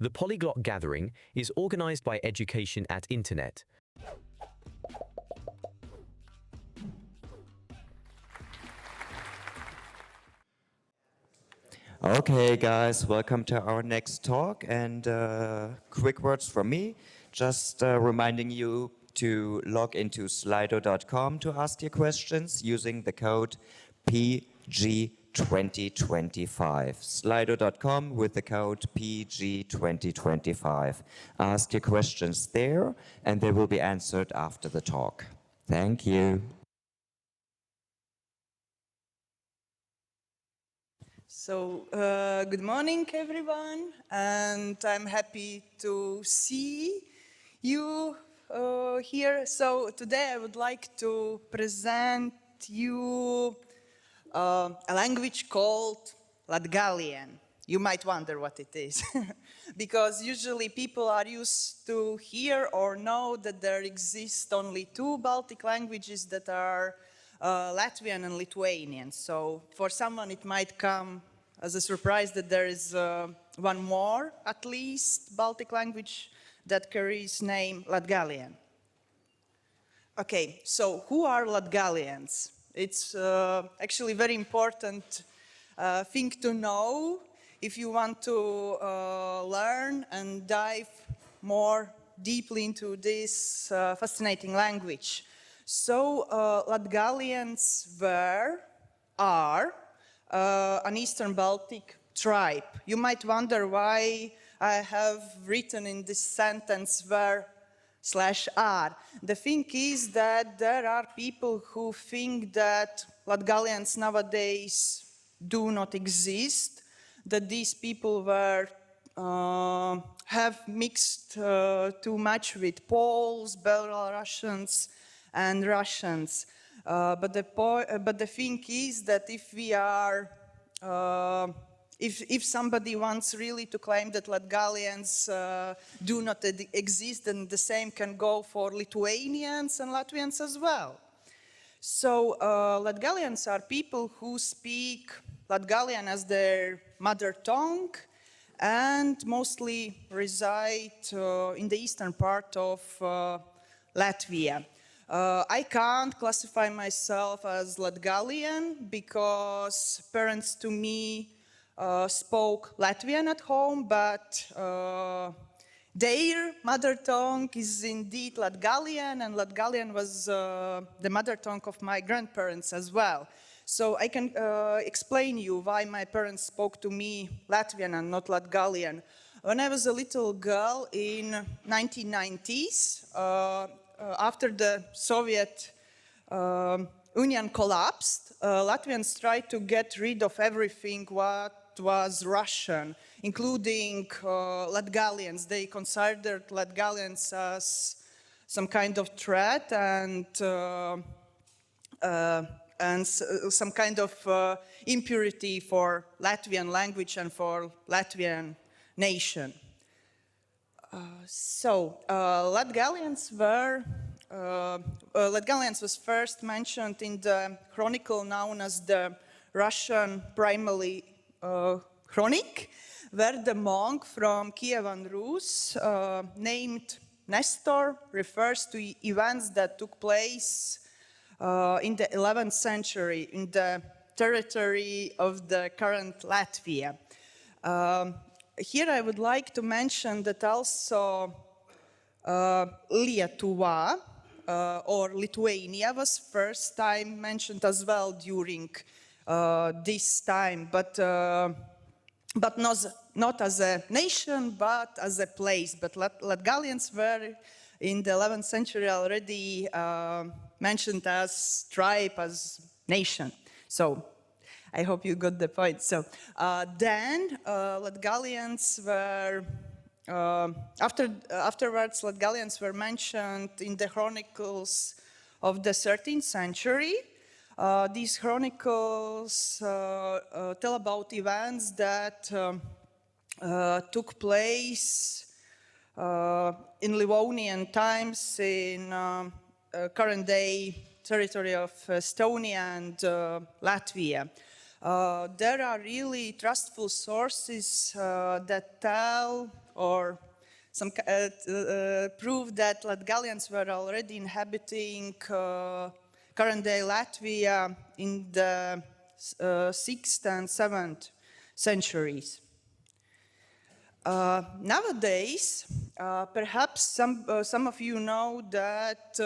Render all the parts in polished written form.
The Polyglot Gathering is organized by Education at Internet. Okay, guys, welcome to our next talk. And quick words from me, just reminding you to log into slido.com to ask your questions using the code PG2025. Slido.com with the code PG2025. Ask your questions there, and they will be answered after the talk. Thank you. So, good morning, everyone, and I'm happy to see you here. So, today I would like to present you a language called Latgalian. You might wonder what it is, because usually people are used to hear or know that there exist only two Baltic languages that are Latvian and Lithuanian. So for someone it might come as a surprise that there is one more, at least, Baltic language that carries name Latgalian. Okay, so who are Latgalians? It's actually very important thing to know if you want to learn and dive more deeply into this fascinating language. So Latgalians are an Eastern Baltic tribe. You might wonder why I have written in this sentence /are. The thing is that there are people who think that Latgalians nowadays do not exist, that these people have mixed too much with Poles, Belarusians, and Russians. But the thing is that if we are if somebody wants really to claim that Latgalians do not exist, then the same can go for Lithuanians and Latvians as well. So Latgalians are people who speak Latgalian as their mother tongue and mostly reside in the eastern part of Latvia. I can't classify myself as Latgalian because parents to me spoke Latvian at home, but their mother tongue is indeed Latgalian, and Latgalian was the mother tongue of my grandparents as well. So I can explain you why my parents spoke to me Latvian and not Latgalian. When I was a little girl in 1990s, after the Soviet Union collapsed, Latvians tried to get rid of everything what was Russian, including Latgalians. They considered Latgalians as some kind of threat and some kind of impurity for Latvian language and for Latvian nation. Latgalians was first mentioned in the chronicle known as the Russian Primary Chronic, where the monk from Kievan Rus named Nestor refers to events that took place in the 11th century in the territory of the current Latvia. Here I would like to mention that also Lietuva or Lithuania was first time mentioned as well during this time, but not as a nation, but as a place. But Latgalians were in the 11th century already mentioned as tribe, as nation. So I hope you got the point. So then Latgalians were, afterwards Latgalians were mentioned in the chronicles of the 13th century. These chronicles tell about events that took place in Livonian times in current day territory of Estonia and Latvia. There are really trustful sources that tell or some proof that Latgalians were already inhabiting current-day Latvia in the 6th and 7th centuries. Nowadays, perhaps some of you know that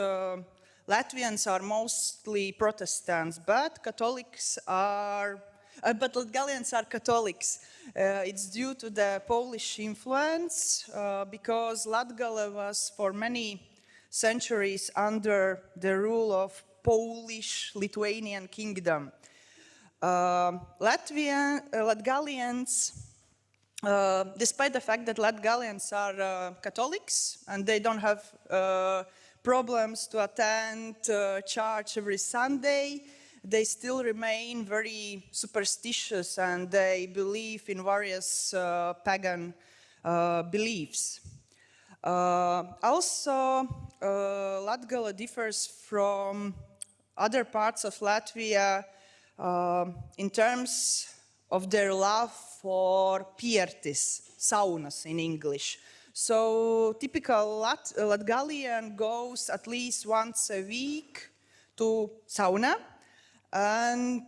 Latvians are mostly Protestants, but Catholics are, but Latgalians are Catholics. It's due to the Polish influence, because Latgale was for many centuries under the rule of Polish-Lithuanian kingdom. Latgalians, despite the fact that Latgalians are Catholics and they don't have problems to attend church every Sunday, they still remain very superstitious and they believe in various pagan beliefs. Also, Latgale differs from other parts of Latvia in terms of their love for pirtis, saunas in English. So typical Latgalian goes at least once a week to sauna, and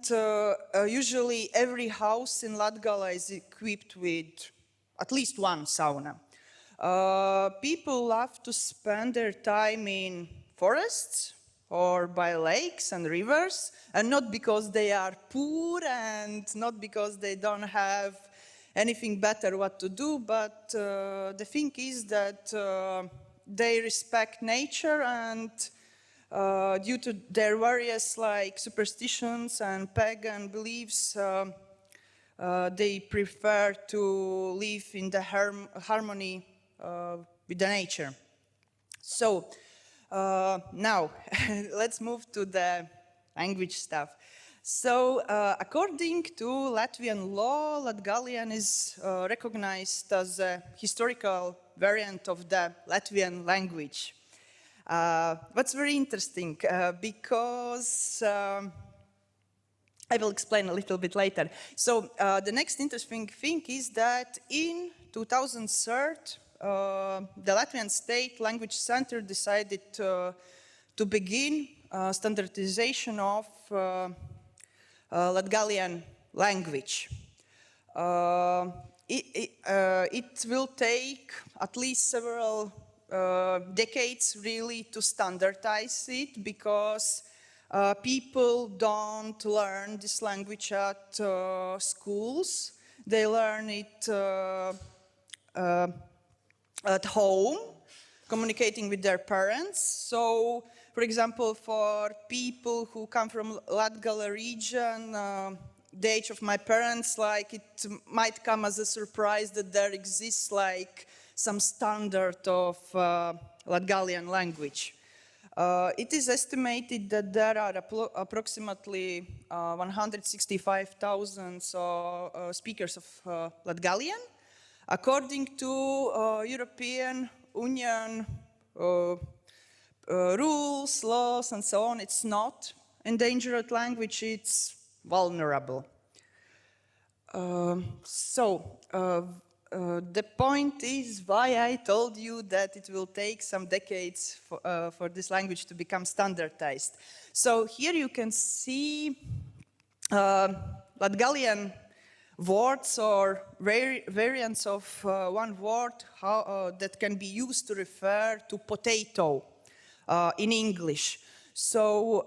usually every house in Latgale is equipped with at least one sauna. People love to spend their time in forests or by lakes and rivers, and not because they are poor and not because they don't have anything better what to do, but the thing is that they respect nature, and due to their various superstitions and pagan beliefs, they prefer to live in the harmony with the nature. So now let's move to the language stuff. So according to Latvian law, Latgalian is recognized as a historical variant of the Latvian language. What's very interesting, because I will explain a little bit later. So the next interesting thing is that in 2003, the Latvian State Language Center decided to begin standardization of Latgalian language. It will take at least several decades really to standardize it, because people don't learn this language at schools. They learn it at home, communicating with their parents. So, for example, for people who come from Latgale region, the age of my parents, it might come as a surprise that there exists some standard of Latgalian language. It is estimated that there are approximately 165,000 speakers of Latgalian. According to European Union rules, laws, and so on, it's not endangered language, it's vulnerable. The point is why I told you that it will take some decades for this language to become standardized. So here you can see Latgalian words or variants of one word that can be used to refer to potato in English. So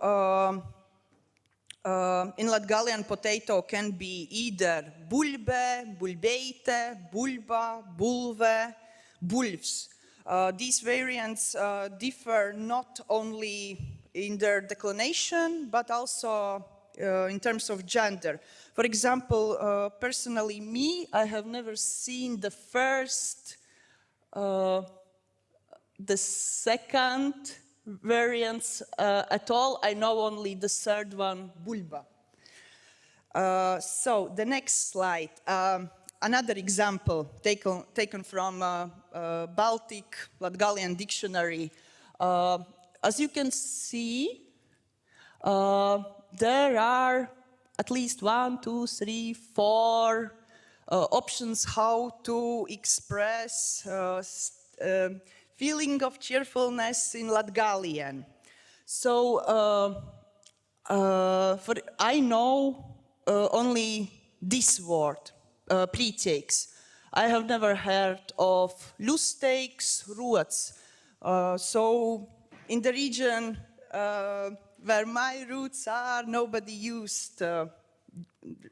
in Latgalian, potato can be either bulbe, bulbeite, bulba, bulve, bulvs. These variants differ not only in their declination, but also in terms of gender. For example, personally, I have never seen the first, the second variants at all. I know only the third one, bulba. So the next slide, another example taken from Baltic Latgalian dictionary. As you can see, there are at least 1, 2, 3, 4 options how to express feeling of cheerfulness in Latgalian. So I know only this word, pretakes. I have never heard of lustakes, ruots. So in the region where my roots are, nobody used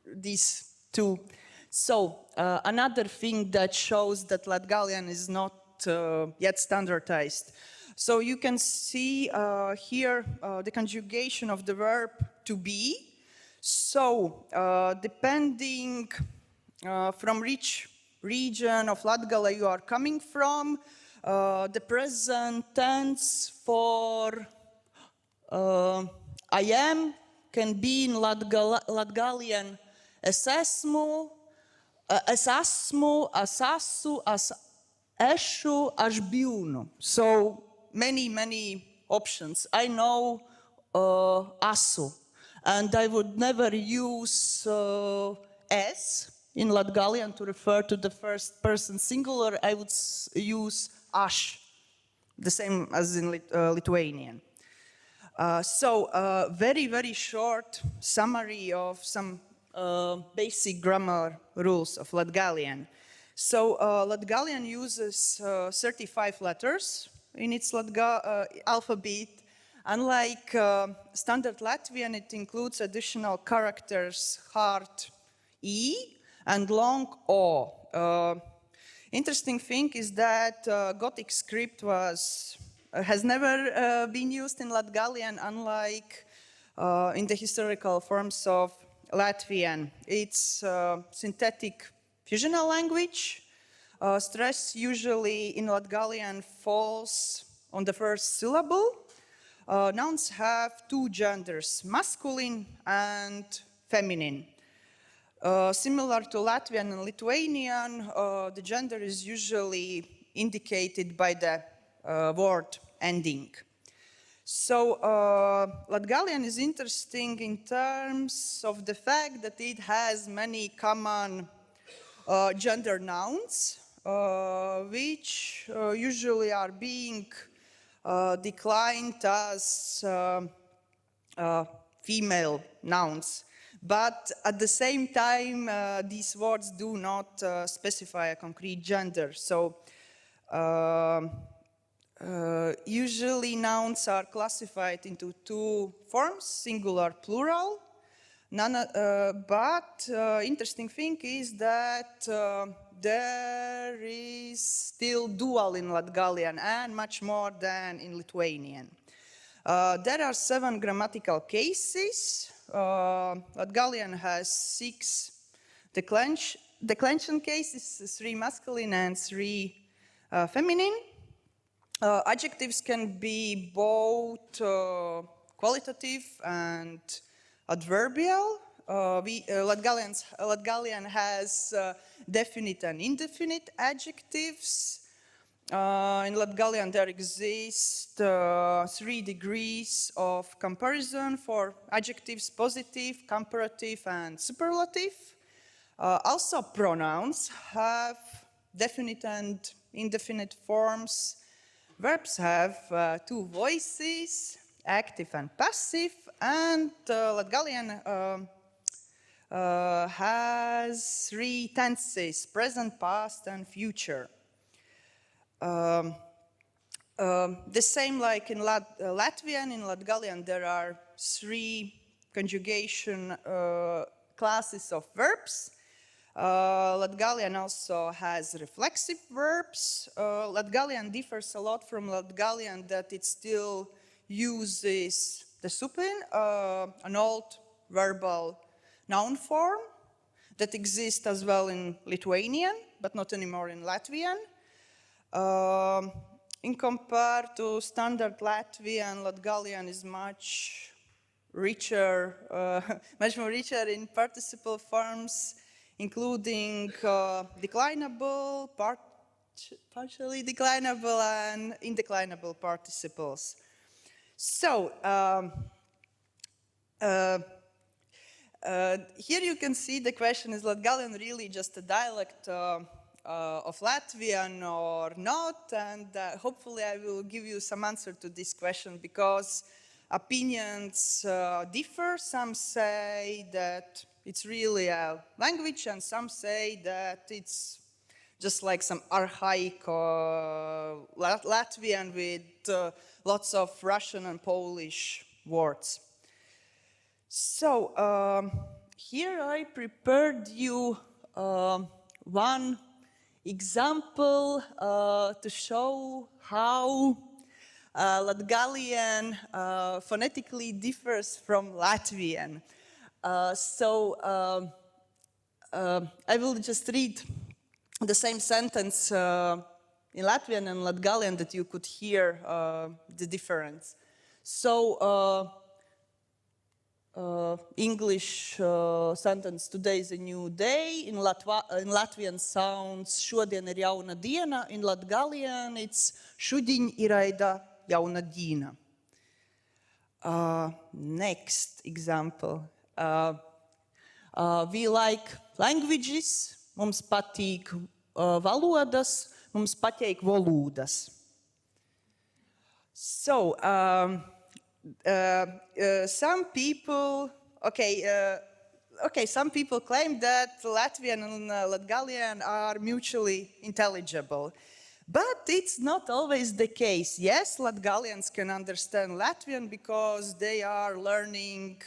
these two. So another thing that shows that Latgalian is not yet standardized. So you can see here the conjugation of the verb to be. So depending from which region of Latgale you are coming from, the present tense for I am can be in Latgalian es esmu, asassu, esšu, biju. So many options. I know asu, and I would never use es in Latgalian to refer to the first person singular. I would use aš, the same as in Lithuanian. Very short summary of some basic grammar rules of Latgalian. So Latgalian uses 35 letters in its alphabet. Unlike standard Latvian, it includes additional characters hard E and long O. Interesting thing is that Gothic script has never been used in Latgalian, unlike in the historical forms of Latvian. It's synthetic fusional language. Stress usually in Latgalian falls on the first syllable. Nouns have two genders, masculine and feminine. Similar to Latvian and Lithuanian, the gender is usually indicated by the word ending. So Latgalian is interesting in terms of the fact that it has many common gender nouns, which usually are being declined as female nouns. But at the same time, these words do not specify a concrete gender. So usually nouns are classified into two forms, singular, plural. But interesting thing is that there is still dual in Latgalian and much more than in Lithuanian. There are 7 grammatical cases. Latgalian has 6 declension cases, 3 masculine and 3 feminine. Adjectives can be both qualitative and adverbial. Latgalian has definite and indefinite adjectives. In Latgalian, there exist 3 degrees of comparison for adjectives: positive, comparative, and superlative. Also, pronouns have definite and indefinite forms. Verbs have 2 voices, active and passive, and Latgalian has 3 tenses: present, past, and future. The same like in Latvian, in Latgalian there are 3 conjugation classes of verbs. Latgalian also has reflexive verbs. Latgalian differs a lot from Latgalian that it still uses the supin, an old verbal noun form that exists as well in Lithuanian, but not anymore in Latvian. In compared to standard Latvian, Latgalian is much richer, much more richer in participle forms, including declinable, partially declinable, and indeclinable participles. So, Here you can see the question, is Latgalian really just a dialect of Latvian or not? And hopefully I will give you some answer to this question, because opinions differ. Some say that it's really a language, and some say that it's just like some archaic Latvian with lots of Russian and Polish words. So here I prepared you one example to show how Latgalian phonetically differs from Latvian. I will just read the same sentence in Latvian and Latgalian that you could hear the difference. So, English sentence, today is a new day. In Latvian sounds, šodien ir jauna diena. In Latgalian, it's šudiņ iraida jauna diena. Next example. We like languages. Mums patīk valodas. Mums patīk valodas. So, some people, some people claim that Latvian and Latgalian are mutually intelligible, but it's not always the case. Yes, Latgalians can understand Latvian because they are learning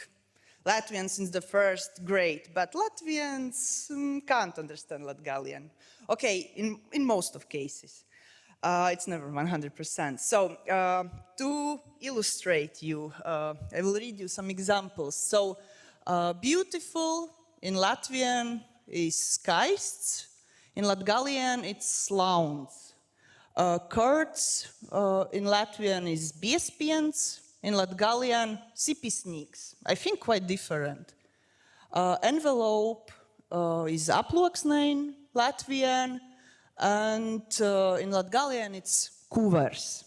Latvian since the first grade, but Latvians can't understand Latgalian. Okay, in most of cases. It's never 100%. So to illustrate you, I will read you some examples. So beautiful in Latvian is skaists. In Latgalian it's slauns. Curds in Latvian is biespiens. In Latgalian, sipisnīgs. I think quite different. Envelope is aploksnein, Latvian. And in Latgalian, it's kuvers.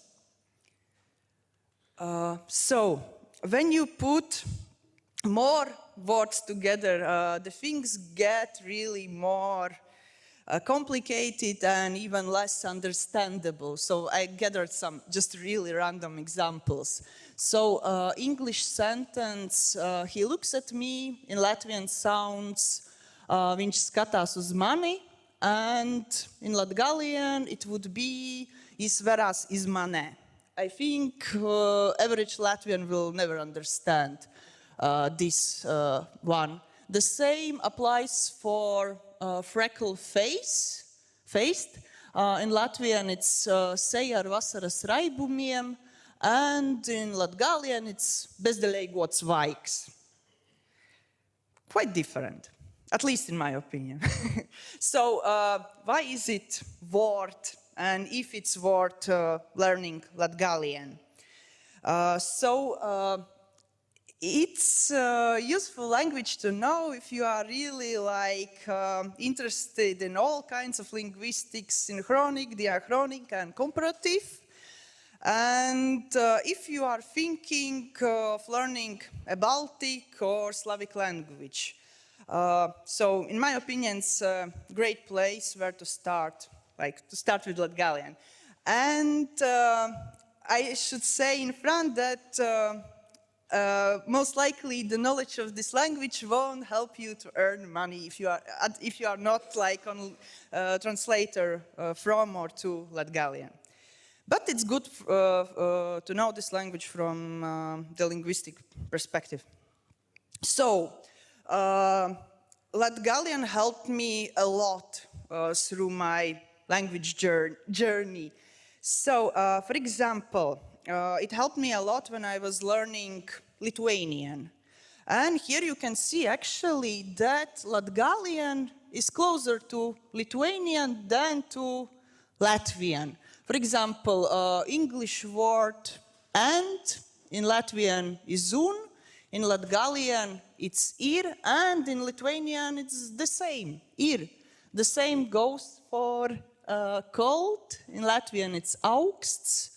So, when you put more words together, the things get really more complicated and even less understandable. So, I gathered some just really random examples. So, English sentence, he looks at me, in Latvian sounds, viņš skatās uz mani. And in Latgalian, it would be izveras iz mane. I think average Latvian will never understand this one. The same applies for freckled faced. In Latvian, it's seja ar vasaras raibumiem, and in Latgalian, it's bezdelīgots vaiks. Quite different. At least in my opinion. So, why is it worth, and if it's worth learning Latgalian? It's a useful language to know if you are really interested in all kinds of linguistics, synchronic, diachronic, and comparative. And if you are thinking of learning a Baltic or Slavic language. So, in my opinion, it's a great place where to start, to start with Latgalian. And I should say in front that most likely the knowledge of this language won't help you to earn money if you are not on translator from or to Latgalian. But it's good to know this language from the linguistic perspective. So, Latgalian helped me a lot through my language journey. So, for example, it helped me a lot when I was learning Lithuanian. And here you can see actually that Latgalian is closer to Lithuanian than to Latvian. For example, English word and in Latvian is un. In Latgalian, it's ir, and in Lithuanian, it's the same, ir. The same goes for cold. In Latvian, it's augsts.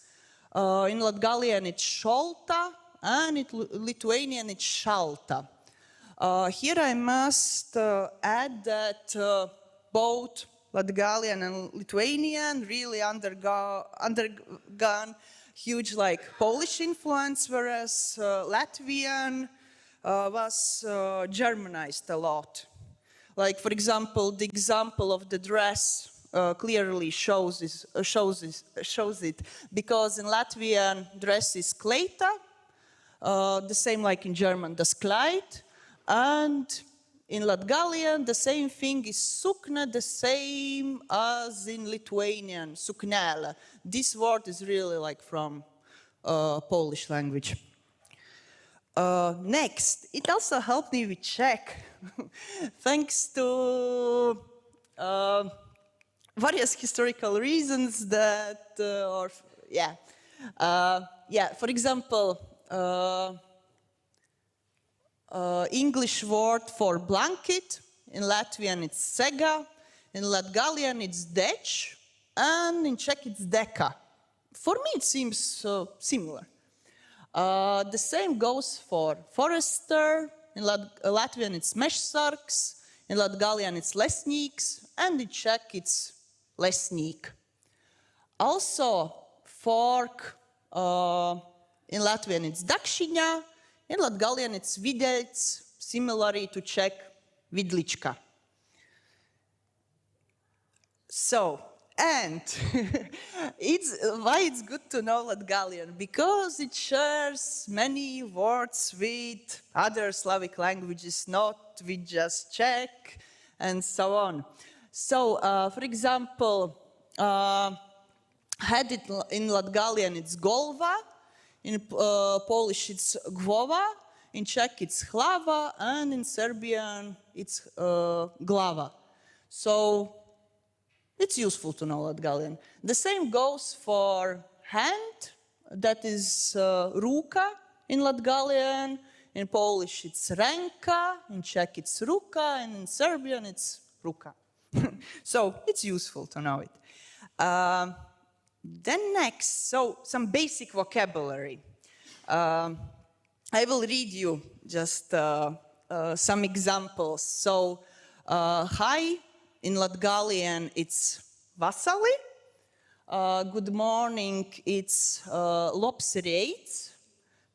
In Latgalian, it's šolta, and in Lithuanian, it's šalta. Here I must add that both Latgalian and Lithuanian really undergone huge Polish influence, whereas Latvian was Germanized a lot. Like, for example, the example of the dress clearly shows it, because in Latvian dress is kleita, the same like in German, das Kleid, and in Latgalian the same thing is sukna, the same as in Lithuanian, suknele. This word is really like from Polish language. Next, it also helped me with Czech, thanks to various historical reasons that, for example, English word for blanket, in Latvian it's sega, in Latgalian it's dech, and in Czech it's deka. For me it seems similar. The same goes for forester, in Latvian it's mežsargs, in Latgalian it's lesniks, and in Czech it's lesnik. Also, fork, in Latvian it's dakšiņa, in Latgalian it's videļs, similarly to Czech vidlička. So, and why it's good to know Latgalian? Because it shares many words with other Slavic languages, not with just Czech and so on. So, for example, head in Latgalian it's golva, in Polish it's głowa, in Czech it's hlava, and in Serbian it's glava. So it's useful to know Latgalian. The same goes for hand, that is ruka in Latgalian, in Polish it's ręka, in Czech it's ruka, and in Serbian it's ruka. So it's useful to know it. Then next, so some basic vocabulary. I will read you just some examples. So, hi, in Latgalian it's vasali. Good morning, it's labs rīts.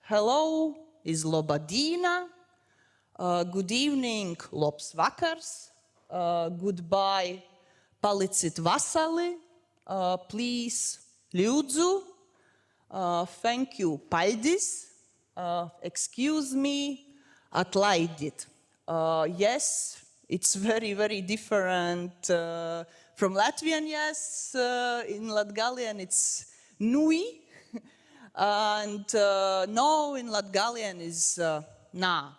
Hello is lobadīna. Good evening, labs vakars. Goodbye, palicit vasali. Please, lūdzu. Thank you, paldies. Excuse me, atlaidit. Yes, it's very, very different from Latvian, yes. In Latgalian it's nui. And no in Latgalian is na.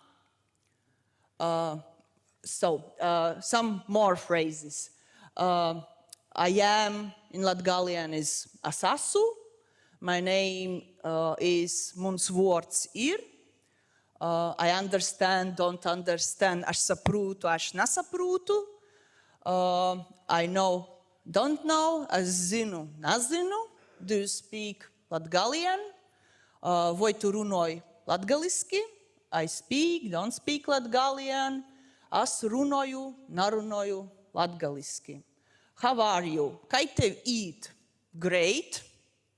Some more phrases. I am in Latgalian is asasu. My name is muns vārds ir. I understand, don't understand, aš saprūtu, aš nesaprūtu. I know, don't know, es zinu, nezinu. Do you speak Latgalian? Vai tu runāji latgaliski? I speak, don't speak Latgalian. Es runāju, nerunāju latgaliski. How are you? Kā tev īt? Great.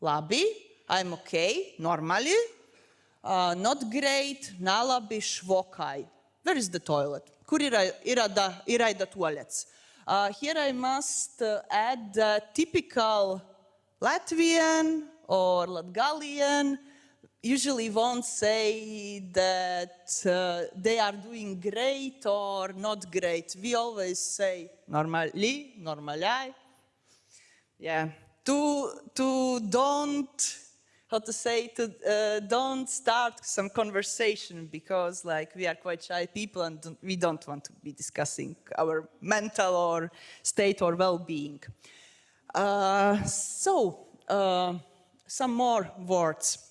Labi. I'm okay. Normally. Not great. Nalabi. Švokai. Where is the toilet? Kur ir the toilets? Here I must add typical Latvian or Latgalian usually won't say that they are doing great or not great. We always say normally, normaliai. Yeah. To don't, how to say, don't start some conversation because we are quite shy people and we don't want to be discussing our mental or state or well-being. Some more words.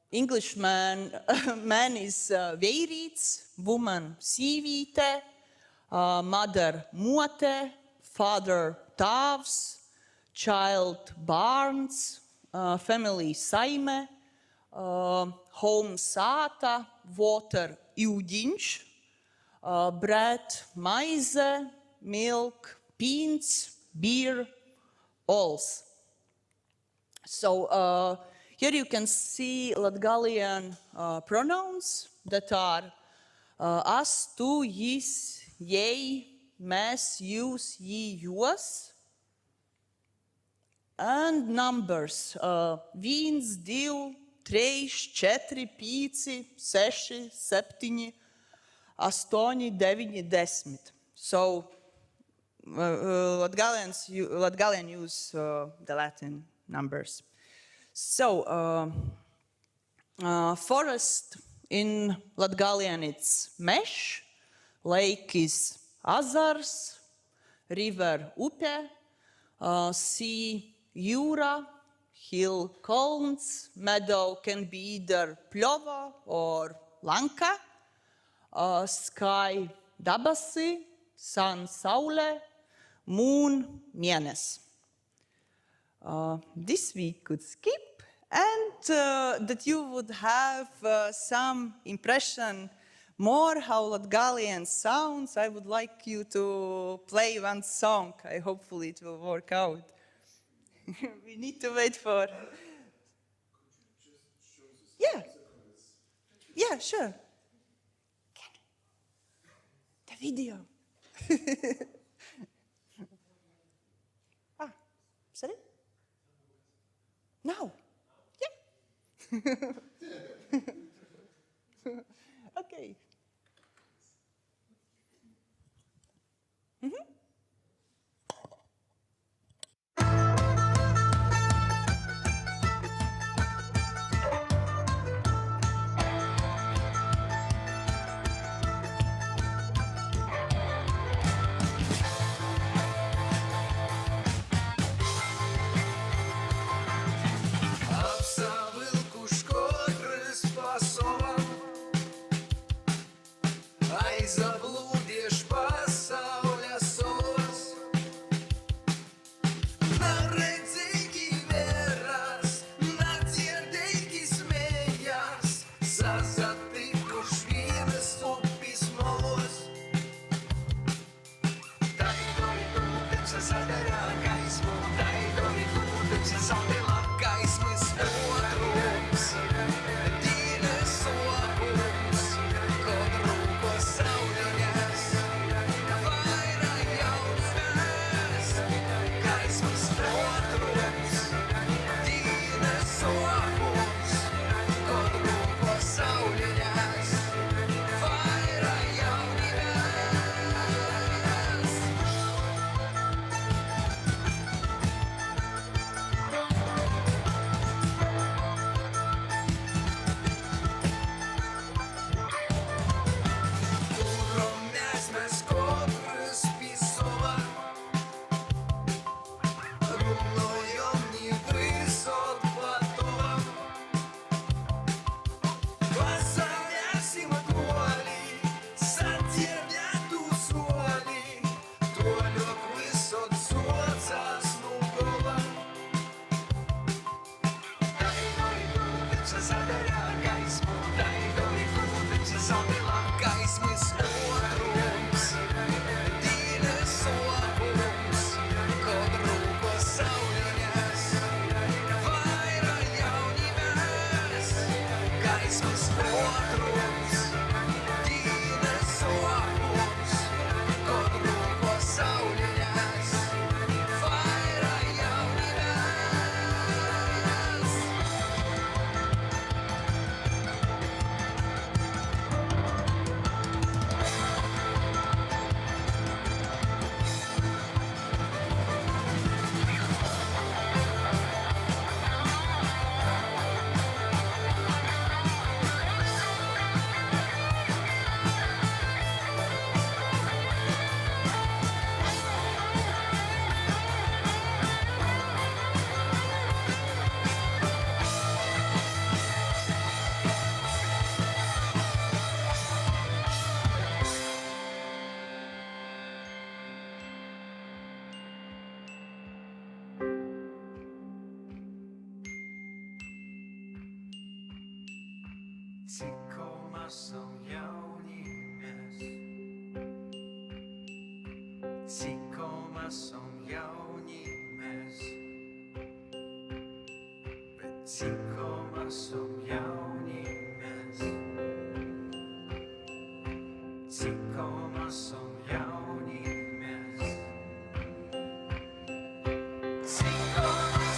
Englishman, man is vērīts, woman sīvīte, mother mote, father tavs, child barns, family saime, home sāta, water, ūdiņš, bread, maize, milk, beans, beer, oils. So here you can see Latgalian pronouns that are as, tu, jis, jei, mēs, jūs, jī, jūs. And numbers 1, 2, 3, 4, 5, 6, 7, 8, 9, 10. So Latgalian use the Latin numbers. So forest in Latgalian it's mežs, lake is azars, river upe, sea jūra, hill kalns, meadow can be either pļova or lanka, sky dabasi, sun saule, moon mēnesis. This we could skip, and that you would have some impression more how Latgalian sounds. I would like you to play one song. Hopefully it will work out. We need to wait for... Yeah. Yeah, sure. The video. Sorry? No. Yeah. Okay. są jaunimės. Cikoma są jaunimės. Bet cikoma są jaunimės. Cikoma są jaunimės. Cikoma są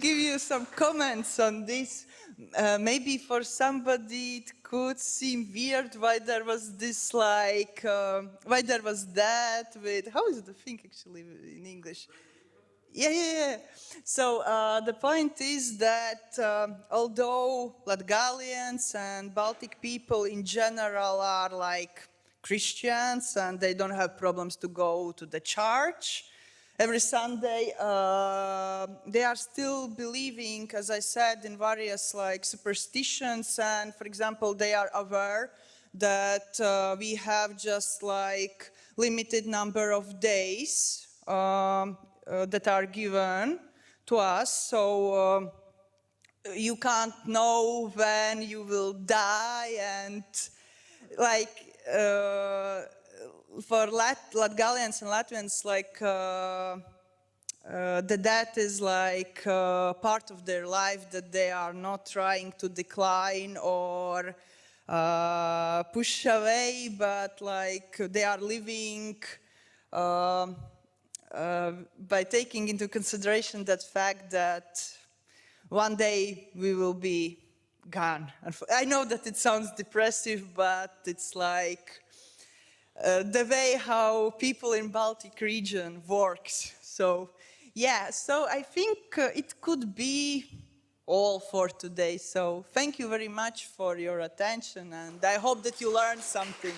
give you some comments on this. Maybe for somebody it could seem weird why there was this why there was that with, how is the thing actually in English? Yeah. So the point is that although Latgalians and Baltic people in general are like Christians and they don't have problems to go to the church every Sunday, they are still believing, as I said, in various like superstitions. And for example, they are aware that we have just like limited number of days that are given to us. So you can't know when you will die, and like for Latgalians and Latvians, like the death is like part of their life that they are not trying to decline or push away, but like they are living by taking into consideration that fact that one day we will be gone. I know that it sounds depressive, but it's like the way how people in Baltic region works. So yeah, so I think it could be all for today. So thank you very much for your attention, and I hope that you learned something.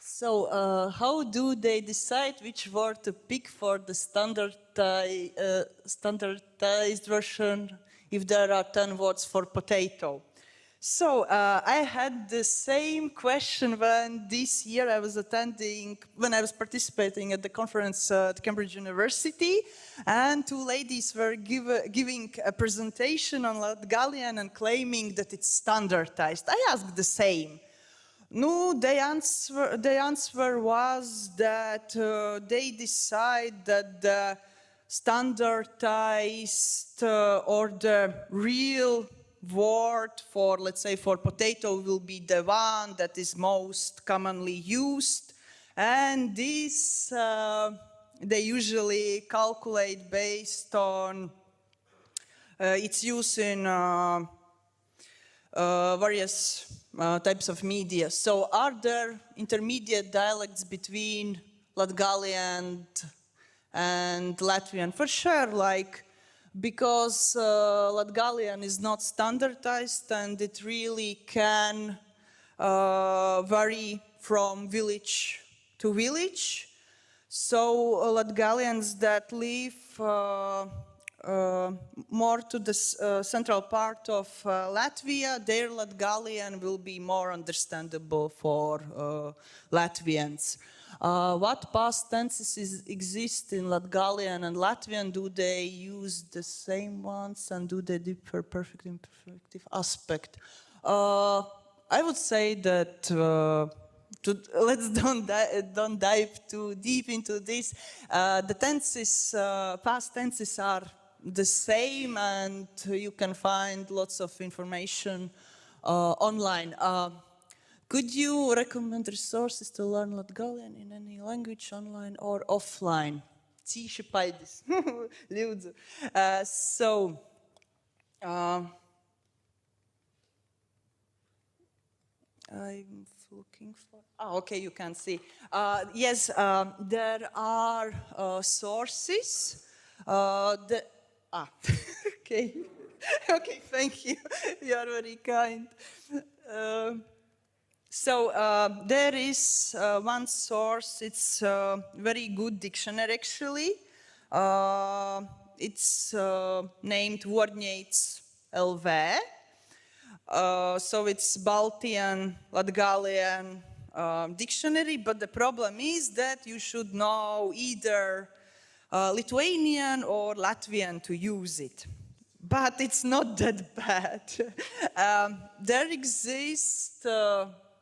So how do they decide which word to pick for the standardized version if there are 10 words for potato? So I had the same question when this year I was participating at the conference at Cambridge University, and two ladies were giving a presentation on Latgalian and claiming that it's standardized. I asked the same. No, the answer was that they decide that the standardized or the real word for, let's say, for potato will be the one that is most commonly used, and this they usually calculate based on its use in various types of media. So are there intermediate dialects between Latgalian and Latvian? For sure, like, because Latgalian is not standardized and it really can vary from village to village. So Latgalians that live more to the central part of Latvia, their Latgalian will be more understandable for Latvians. What past tenses exist in Latgalian and Latvian? Do they use the same ones and do they differ perfect and imperfective aspect? I would say that let's don't dive too deep into this. The tenses, past tenses are the same, and you can find lots of information online. Could you recommend resources to learn Latgalian in any language, online or offline? Cīši paidis. Lūdzu. I'm looking for. Okay, you can see. Yes, there are sources. Okay. Okay, thank you. You are very kind. There is one source. It's a very good dictionary, actually. It's named Wordņēts LV. So it's Baltian, Latgalian dictionary, but the problem is that you should know either Lithuanian or Latvian to use it. But it's not that bad. There exist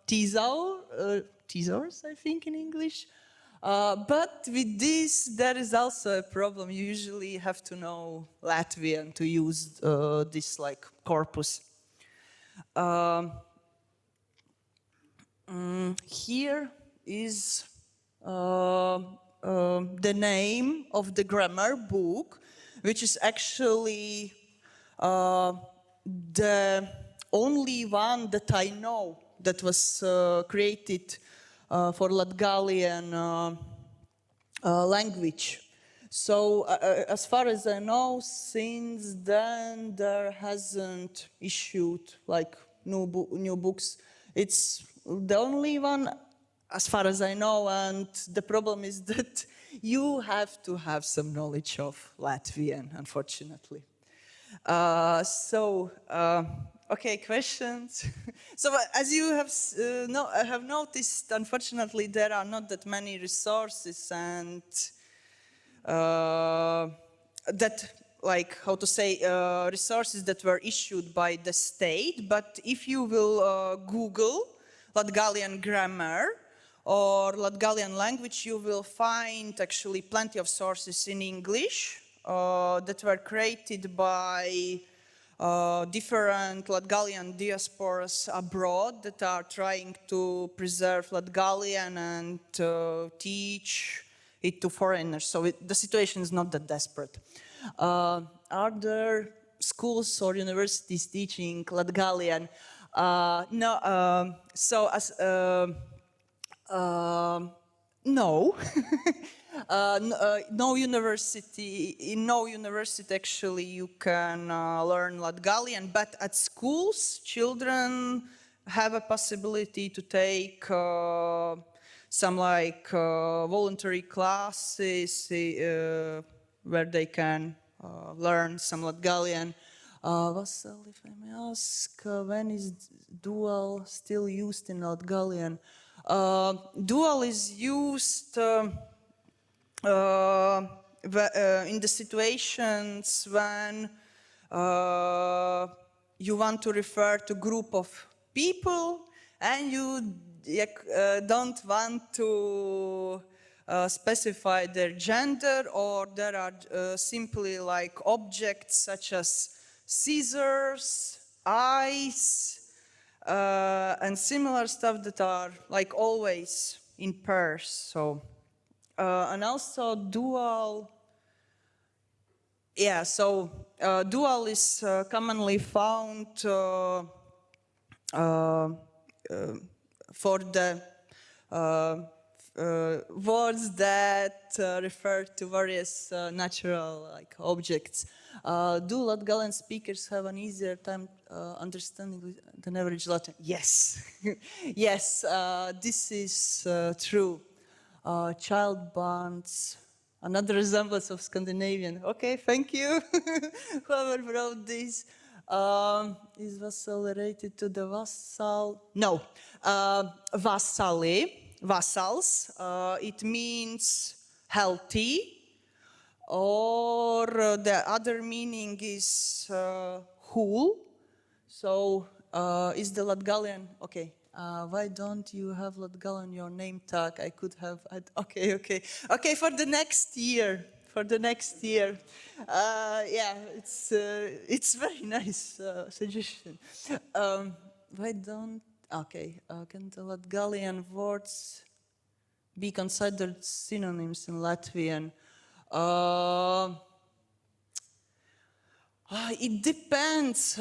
thesaurs, I think, in English. But with this, there is also a problem. You usually have to know Latvian to use this like corpus. Here is the name of the grammar book, which is actually the only one that I know that was created for Latgalian language. So as far as I know, since then there hasn't issued like new books. It's the only one as far as I know, and the problem is that you have to have some knowledge of Latvian, unfortunately. Okay, questions? So as you have noticed, unfortunately, there are not that many resources, and that, like, how to say, resources that were issued by the state. But if you will Google Latgalian grammar or Latgalian language, you will find actually plenty of sources in English that were created by different Latgalian diasporas abroad that are trying to preserve Latgalian and teach it to foreigners. So the situation is not that desperate. Are there schools or universities teaching Latgalian? No. No. No university. In no university, actually, you can learn Latgalian. But at schools, children have a possibility to take some like voluntary classes where they can learn some Latgalian. Vassal, if I may ask, when is dual still used in Latgalian? Dual is used in the situations when you want to refer to group of people and you don't want to specify their gender, or there are simply like objects such as scissors, eyes, and similar stuff that are like always in pairs. So, and also dual. Yeah, so dual is commonly found for the words that refer to various natural like objects. Do Latgalian speakers have an easier time understanding than average Latin? Yes, yes, this is true. Child bonds, another resemblance of Scandinavian. Okay, thank you. Whoever wrote this. Is vassal related to the vassal? No. Vassals. It means healthy, or the other meaning is whole. So is the Latgalian, okay. Why don't you have Latgalian your name tag? I could have, okay, for the next year. for the next year. Yeah, it's very nice suggestion. Why don't, okay, can the Latgalian words be considered synonyms in Latvian? It depends.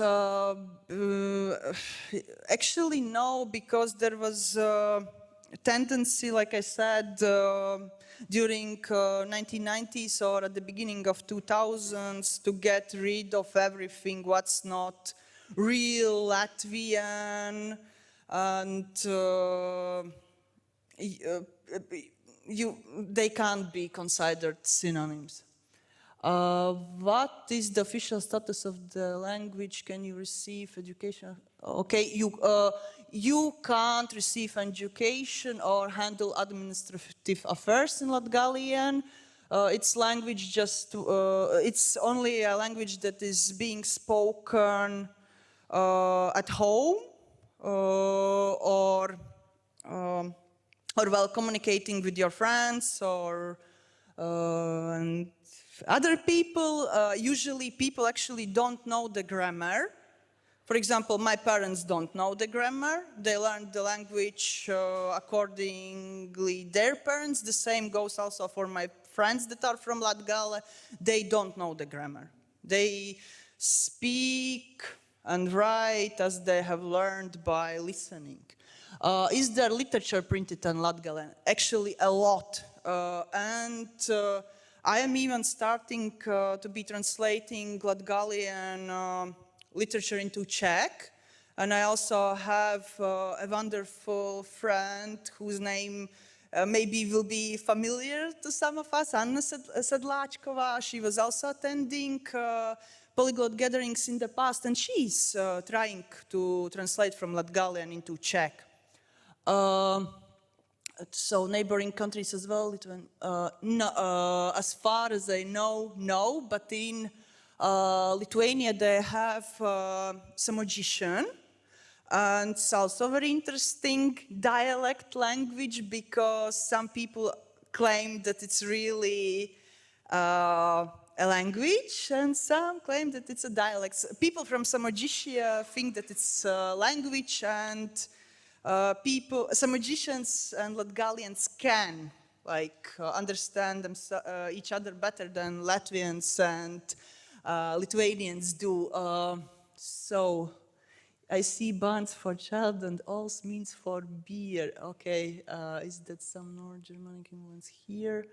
Actually, no, because there was a tendency, like I said, during 1990s or at the beginning of 2000s to get rid of everything what's not real Latvian, and they can't be considered synonyms. What is the official status of the language? Can you receive education? Okay, you can't receive education or handle administrative affairs in Latgalian. It's language it's only a language that is being spoken at home or while communicating with your friends or and other people. Usually people actually don't know the grammar. For example, my parents don't know the grammar. They learned the language accordingly their parents. The same goes also for my friends that are from Latgale. They don't know the grammar. They speak and write as they have learned by listening. Is there literature printed in Latgalian? Actually, a lot. I am even starting to be translating Latgalian literature into Czech. And I also have a wonderful friend whose name maybe will be familiar to some of us, Anna Sedláčková. She was also attending polyglot gatherings in the past, and she's trying to translate from Latgalian into Czech. So neighboring countries as well, no, as far as I know, no, but in Lithuania they have Samogitian, and it's also very interesting dialect language because some people claim that it's really a language and some claim that it's a dialect. People from Samogitia think that it's a language, and Samogitians and Latgalians can understand each other better than Latvians and Lithuanians do. So I see Barnes for child and Ols means for beer. Okay, is that some North Germanic influence here?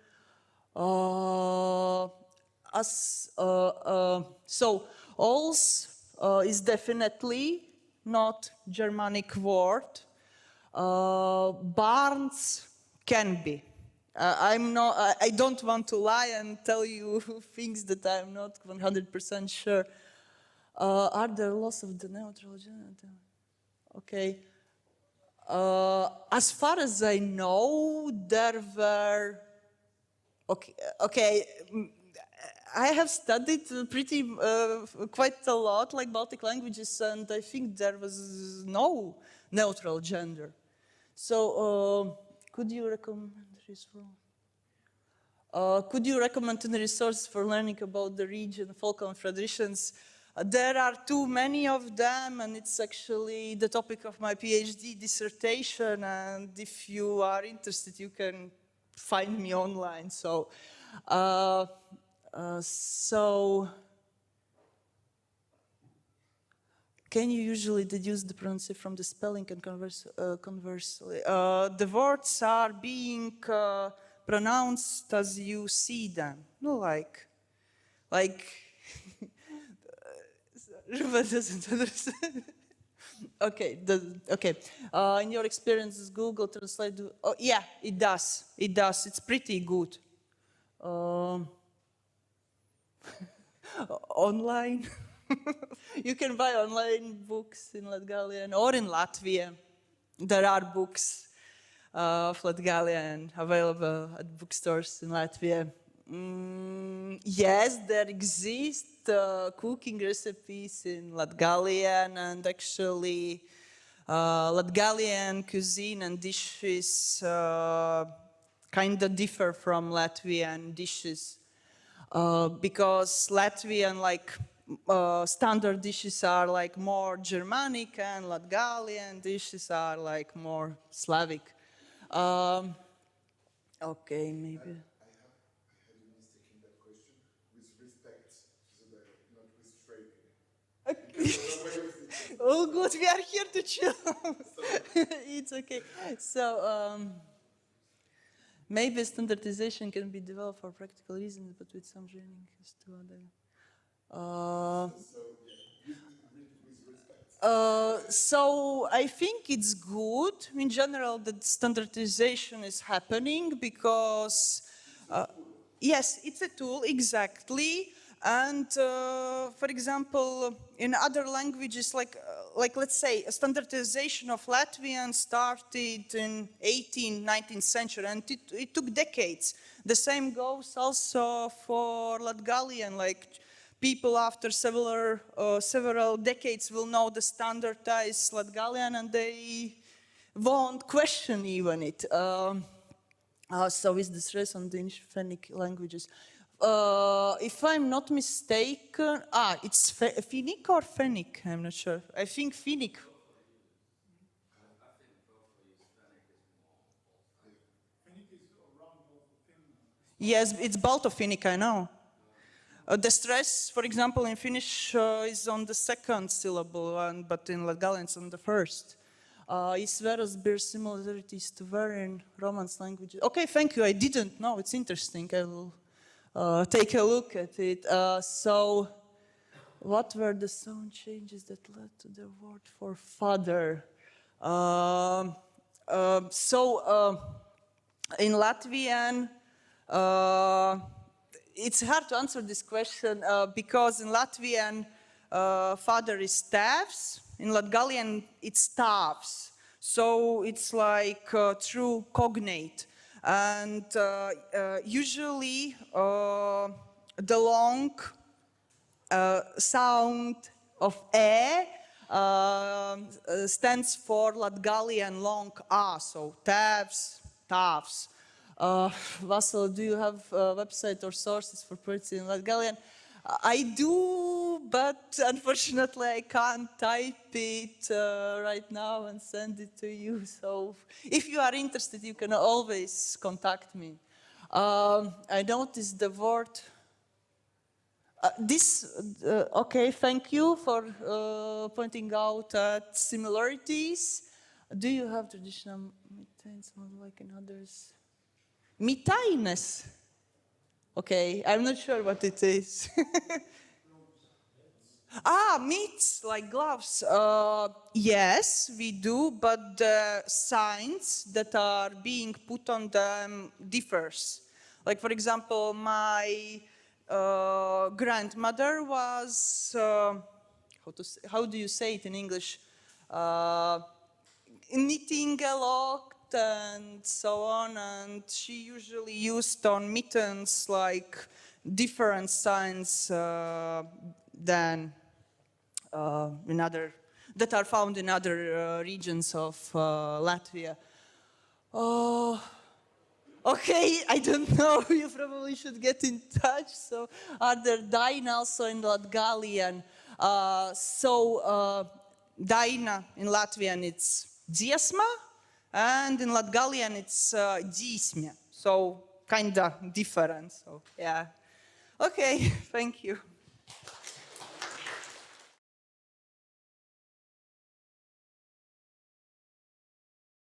So Ols is definitely not Germanic word. Barnes can be. I don't want to lie and tell you things that I'm not 100% sure. Are there loss of the neutral genitive? Okay. As far as I know, there were. Okay. I have studied quite a lot, like Baltic languages, and I think there was no neutral gender. So, could you recommend any resources for learning about the region, folk and traditions? There are too many of them, and it's actually the topic of my PhD dissertation. And if you are interested, you can find me online. So, can you usually deduce the pronunciation from the spelling and conversely? The words are being pronounced as you see them. No, like Ruben doesn't understand. Okay. In your experience, does Google Translate do? Oh, yeah, it does. It's pretty good. Online. You can buy online books in Latgalian or in Latvia. There are books of Latgalian available at bookstores in Latvia. Yes, there exist cooking recipes in Latgalian, and actually Latgalian cuisine and dishes kind of differ from Latvian dishes. because Latvian standard dishes are like more Germanic and Latgalian dishes are like more Slavic. Okay, maybe. I had you mistaking that question with respect to the dialogue, not with straining. Oh, good, we are here to chill. It's okay. So, maybe standardization can be developed for practical reasons, but with some training as to other. So I think it's good in general that standardization is happening because, yes, it's a tool, exactly. And for example, in other languages, like let's say, a standardization of Latvian started in 18th, 19th century, and it took decades. The same goes also for Latgalian, like people after several decades will know the standardized Latgalian and they won't question even it. So is the stress on the Finnic languages? If I'm not mistaken, it's Finnic or Fennic? I'm not sure. I think Finnic. Yes, it's Balto-Finnic, I know. The stress, for example, in Finnish is on the second syllable, but in Latgalian it's on the first. Is bear similarities to variant Romance languages? Okay, thank you. I didn't know. It's interesting. I will take a look at it. So, what were the sound changes that led to the word for father? In Latvian, it's hard to answer this question because in Latvian, father is tēvs. In Latgalian, it's tāvs. So it's like true cognate. And usually the long sound of e stands for Latgalian long a, so tēvs, tāvs. Vassal, do you have a website or sources for poetry in Latgalian? I do, but unfortunately I can't type it right now and send it to you. So if you are interested, you can always contact me. I noticed the word. Okay, thank you for pointing out similarities. Do you have traditional mitaines like in others? Mitaines. Okay, I'm not sure what it is. Mitts, like gloves. Yes, we do, but the signs that are being put on them differs. Like, for example, my grandmother was, how do you say it in English? Knitting a lot and so on, and she usually used on mittens like different signs than in other that are found in other regions of Latvia. Okay, I don't know. You probably should get in touch. So, are there daina also in Latgalian? Daina in Latvian it's dziesma, and in Latgalian it's dzīsme. So, kinda different. So, yeah. Okay, thank you.